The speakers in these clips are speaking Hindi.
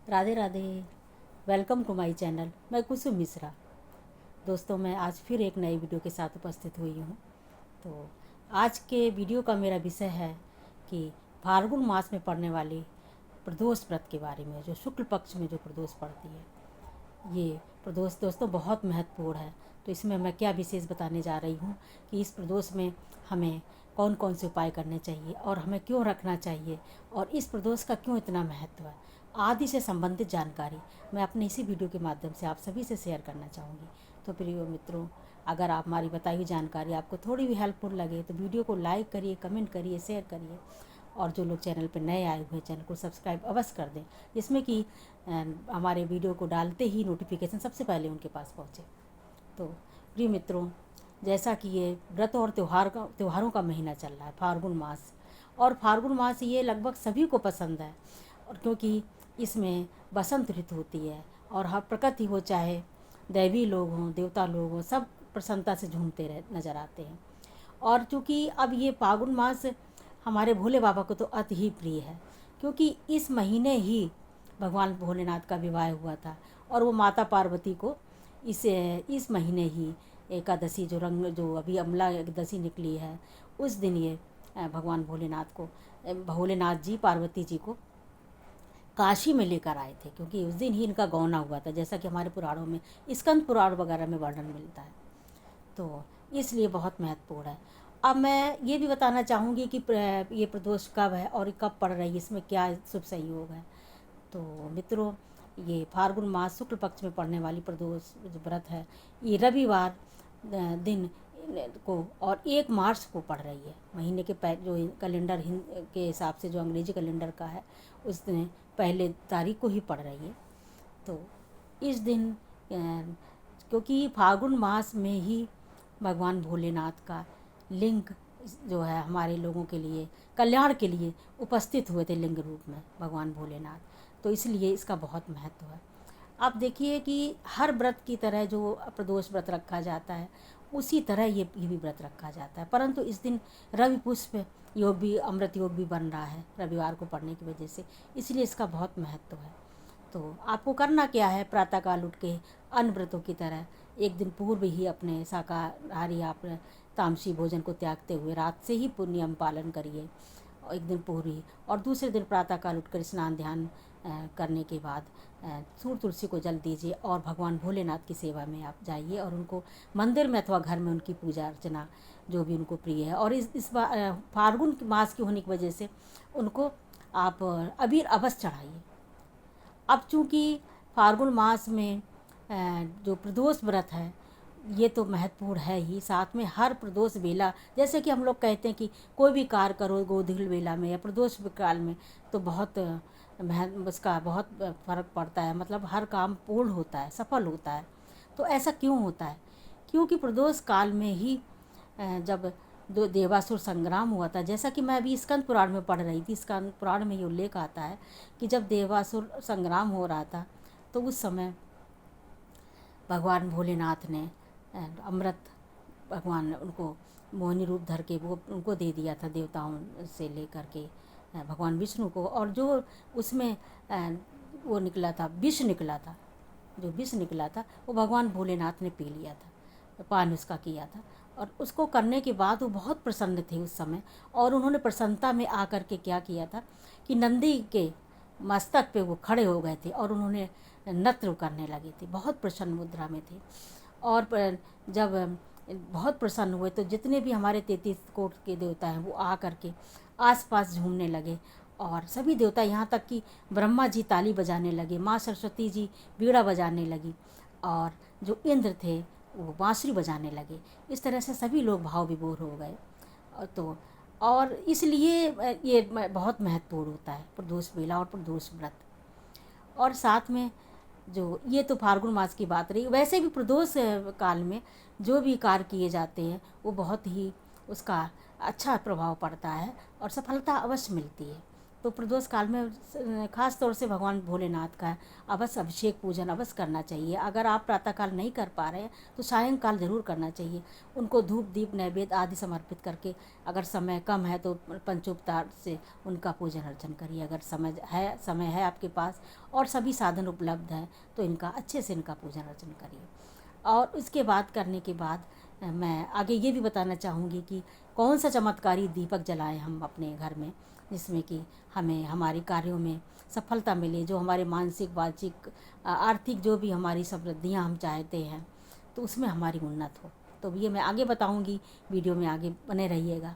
Radhe Radhe. Welcome to my channel. मैं कुसुम मिश्रा। दोस्तों, मैं आज फिर एक नई वीडियो के साथ उपस्थित हुई हूँ। तो आज के वीडियो का मेरा विषय है कि फाल्गुन मास में पड़ने वाली प्रदोष व्रत के बारे में, जो शुक्ल पक्ष में जो प्रदोष पड़ती है। ये प्रदोष दोस्तों बहुत महत्वपूर्ण है। तो इसमें मैं क्या विशेष बताने जा रही हूँ कि इस प्रदोष में हमें कौन कौन से उपाय करने चाहिए और हमें क्यों रखना चाहिए और इस प्रदोष का क्यों इतना महत्व है, आदि से संबंधित जानकारी मैं अपने इसी वीडियो के माध्यम से आप सभी से शेयर करना चाहूँगी। तो प्रिय मित्रों, अगर आप हमारी बताई हुई जानकारी आपको थोड़ी भी हेल्पफुल लगे तो वीडियो को लाइक करिए, कमेंट करिए, शेयर करिए। और जो लोग चैनल पर नए आए हुए हैं, चैनल को सब्सक्राइब अवश्य कर दें, जिसमें कि हमारे वीडियो को डालते ही नोटिफिकेशन सबसे पहले उनके पास पहुँचे। तो प्रिय मित्रों, जैसा कि ये व्रत और त्योहारों का महीना चल रहा है, फाल्गुन मास। और फाल्गुन मास ये लगभग सभी को पसंद है, और क्योंकि इसमें बसंत ऋतु होती है और हर प्रकृति हो, चाहे दैवी लोग हों, देवता लोग हों, सब प्रसन्नता से झूमते रह नज़र आते हैं। और चूँकि अब ये फाल्गुन मास हमारे भोले बाबा को तो अति ही प्रिय है, क्योंकि इस महीने ही भगवान भोलेनाथ का विवाह हुआ था और वो माता पार्वती को इस महीने ही एकादशी, जो अभी अमला एकादशी निकली है, उस दिन ये भगवान भोलेनाथ जी पार्वती जी को काशी में लेकर आए थे, क्योंकि उस दिन ही इनका गौना हुआ था, जैसा कि हमारे पुराणों में, स्कंद पुराण वगैरह में वर्णन मिलता है। तो इसलिए बहुत महत्वपूर्ण है। अब मैं ये भी बताना चाहूँगी कि ये प्रदोष कब है और कब पड़ रही है, इसमें क्या शुभ संयोग है। तो मित्रों, ये फाल्गुन मास शुक्ल पक्ष में पड़ने वाली प्रदोष जो व्रत है, ये रविवार दिन को और 1 मार्च को पड़ रही है। महीने के जो कैलेंडर के हिसाब से, जो अंग्रेजी कैलेंडर का है, उस दिन पहले तारीख को ही पड़ रही है। तो इस दिन क्योंकि फाल्गुन मास में ही भगवान भोलेनाथ का लिंग जो है हमारे लोगों के लिए कल्याण के लिए उपस्थित हुए थे, लिंग रूप में भगवान भोलेनाथ, तो इसलिए इसका बहुत महत्व है। आप देखिए कि हर व्रत की तरह जो प्रदोष व्रत रखा जाता है, उसी तरह ये भी व्रत रखा जाता है, परंतु इस दिन रवि पुष्प योग भी, अमृत योग भी बन रहा है रविवार को पड़ने की वजह से, इसलिए इसका बहुत महत्व है। तो आपको करना क्या है, प्रातःकाल उठ के अन्य व्रतों की तरह एक दिन पूर्व ही अपने शाकाहारी आप तामसी भोजन को त्यागते हुए रात से ही नियम पालन करिए, एक दिन पूर्व ही। और दूसरे दिन प्रातःकाल उठकर स्नान ध्यान करने के बाद सूर्य तुलसी को जल दीजिए और भगवान भोलेनाथ की सेवा में आप जाइए और उनको मंदिर में अथवा घर में उनकी पूजा अर्चना जो भी उनको प्रिय है। और इस बार फाल्गुन मास की होने की वजह से उनको आप अबीर अवश्य चढ़ाइए। अब चूँकि फाल्गुन मास में जो प्रदोष व्रत है, ये तो महत्वपूर्ण है ही, साथ में हर प्रदोष बेला, जैसे कि हम लोग कहते हैं कि कोई भी कार्य करो गोधूल बेला में या प्रदोष काल में, तो बहुत उसका बहुत फ़र्क पड़ता है, मतलब हर काम पूर्ण होता है, सफल होता है। तो ऐसा क्यों होता है? क्योंकि प्रदोष काल में ही जब देवासुर संग्राम हुआ था, जैसा कि मैं अभी स्कंद पुराण में पढ़ रही थी, स्कंद पुराण में ये उल्लेख आता है कि जब देवासुर संग्राम हो रहा था, तो उस समय भगवान भोलेनाथ ने अमृत, भगवान उनको मोहिनी रूप धर के वो उनको दे दिया था, देवताओं से लेकर के भगवान विष्णु को। और जो उसमें वो निकला था, विष निकला था, जो विष निकला था वो भगवान भोलेनाथ ने पी लिया था, पान उसका किया था। और उसको करने के बाद वो बहुत प्रसन्न थे उस समय, और उन्होंने प्रसन्नता में आकर के क्या किया था कि नंदी के मस्तक पे वो खड़े हो गए थे और उन्होंने नृत्य करने लगे थे, बहुत प्रसन्न मुद्रा में थे। और जब बहुत प्रसन्न हुए तो जितने भी हमारे 33 कोट के देवता हैं वो आ करके आसपास झूमने लगे, और सभी देवता, यहाँ तक कि ब्रह्मा जी ताली बजाने लगे, माँ सरस्वती जी बीड़ा बजाने लगी, और जो इंद्र थे वो बांसुरी बजाने लगे। इस तरह से सभी लोग भाव विभोर हो गए। और इसलिए ये बहुत महत्वपूर्ण होता है प्रदोष बेला और प्रदोष व्रत। और साथ में जो ये तो फाल्गुन मास की बात रही, वैसे भी प्रदोष काल में जो भी कार्य किए जाते हैं वो बहुत ही उसका अच्छा प्रभाव पड़ता है और सफलता अवश्य मिलती है। तो प्रदोष काल में ख़ास तौर से भगवान भोलेनाथ का अवश्य अभिषेक पूजन अवश्य करना चाहिए। अगर आप प्रातःकाल नहीं कर पा रहे हैं तो सायंकाल ज़रूर करना चाहिए। उनको धूप दीप नैवेद्य आदि समर्पित करके, अगर समय कम है तो पंचोपचार से उनका पूजन अर्चन करिए। अगर समय है आपके पास और सभी साधन उपलब्ध हैं तो इनका अच्छे से इनका पूजन अर्चन करिए। और इसके बाद करने के बाद मैं आगे ये भी बताना चाहूँगी कि कौन सा चमत्कारी दीपक जलाएं हम अपने घर में, जिसमें कि हमें हमारे कार्यों में सफलता मिले, जो हमारे मानसिक वाचिक आर्थिक जो भी हमारी समृद्धियाँ हम चाहते हैं तो उसमें हमारी उन्नत हो। तो ये मैं आगे बताऊँगी, वीडियो में आगे बने रहिएगा।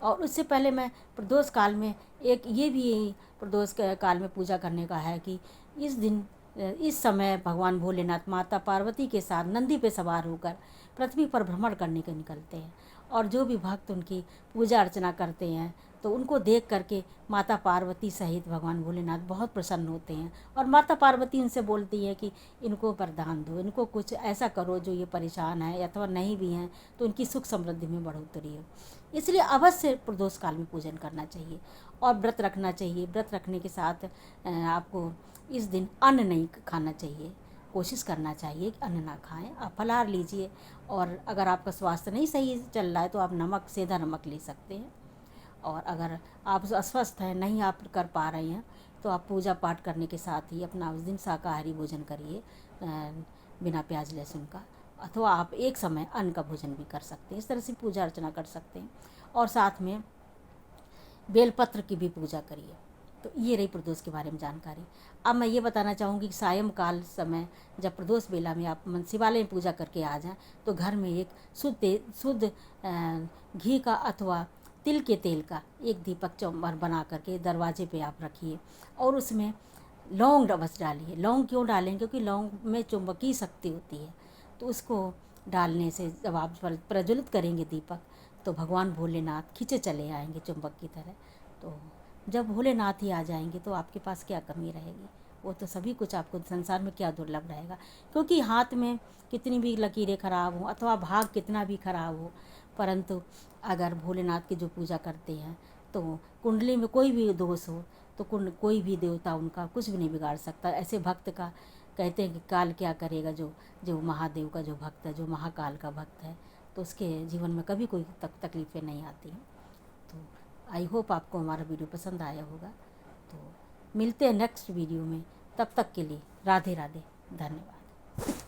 और उससे पहले मैं प्रदोष काल में एक ये भी प्रदोष काल में पूजा करने का है कि इस दिन इस समय भगवान भोलेनाथ माता पार्वती के साथ नंदी पे सवार होकर पृथ्वी पर भ्रमण करने के निकलते हैं। और जो भी भक्त उनकी पूजा अर्चना करते हैं तो उनको देख करके माता पार्वती सहित भगवान भोलेनाथ बहुत प्रसन्न होते हैं। और माता पार्वती उनसे बोलती है कि इनको वरदान दो, इनको कुछ ऐसा करो जो ये परेशान है अथवा नहीं भी हैं तो उनकी सुख समृद्धि में बढ़ोतरी हो। इसलिए अवश्य प्रदोष काल में पूजन करना चाहिए और व्रत रखना चाहिए। व्रत रखने के साथ आपको इस दिन अन्न नहीं खाना चाहिए, कोशिश करना चाहिए कि अन्न ना खाएं। आप फलाहार लीजिए और अगर आपका स्वास्थ्य नहीं सही चल रहा है तो आप नमक, सेंधा नमक ले सकते हैं। और अगर आप अस्वस्थ हैं, नहीं आप कर पा रहे हैं तो आप पूजा पाठ करने के साथ ही अपना उस दिन शाकाहारी भोजन करिए, बिना प्याज लहसुन का। अथवा आप एक समय अन्न का भोजन भी कर सकते हैं। इस तरह से पूजा अर्चना कर सकते हैं। और साथ में बेलपत्र की भी पूजा करिए। तो ये रही प्रदोष के बारे में जानकारी। अब मैं ये बताना चाहूँगी कि सायंकाल समय जब प्रदोष बेला में आप शिवालय में पूजा करके आ जाएं तो घर में एक शुद्ध घी का अथवा तिल के तेल का एक दीपक चौंबर बना करके दरवाजे पे आप रखिए और उसमें लौंग अवश्य डालिए। लौंग क्यों डालें? क्योंकि लौंग में चुंबकीय शक्ति होती है। तो उसको डालने से जब आप प्रज्वलित करेंगे दीपक तो भगवान भोलेनाथ खींचे चले आएंगे चुंबक की तरह। तो जब भोलेनाथ ही आ जाएंगे तो आपके पास क्या कमी रहेगी? वो तो सभी कुछ आपको संसार में क्या दुर्लभ रहेगा? क्योंकि हाथ में कितनी भी लकीरें खराब हों अथवा भाग कितना भी खराब हो, परंतु अगर भोलेनाथ की जो पूजा करते हैं तो कुंडली में कोई भी दोष हो तो कोई भी देवता उनका कुछ भी नहीं बिगाड़ सकता। ऐसे भक्त का कहते हैं कि काल क्या करेगा, जो महादेव का जो भक्त है, जो महाकाल का भक्त है, तो उसके जीवन में कभी कोई तकलीफ़ें नहीं आती हैं। तो आई होप आपको हमारा वीडियो पसंद आया होगा। तो मिलते हैं नेक्स्ट वीडियो में, तब तक के लिए राधे राधे, धन्यवाद।